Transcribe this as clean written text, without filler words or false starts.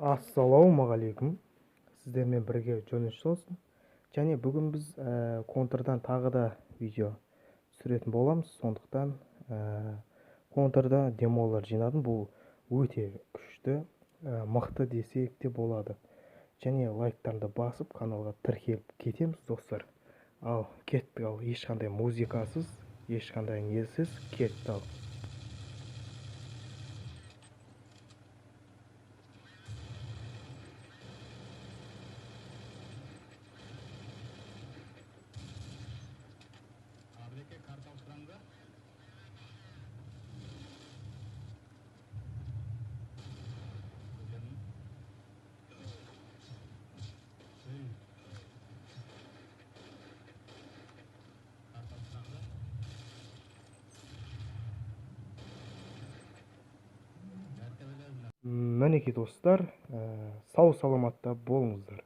Ассалаумағалейкум. Сіздермен бірге жөніс болсын. Және бүгін біз контурдан тағы да видео түсіретін боламыз. Сондықтан контурда демолар жинадым. Бұл өте күшті, мықты десек те болады. Және лайктарды басып каналға тіркеліп кетеміз, достар. Ал кеттік, ал ешқандай музыкасыз, ешқандай несіз кеттік ал. Мінекей достар, сау саламатта болыңыздар.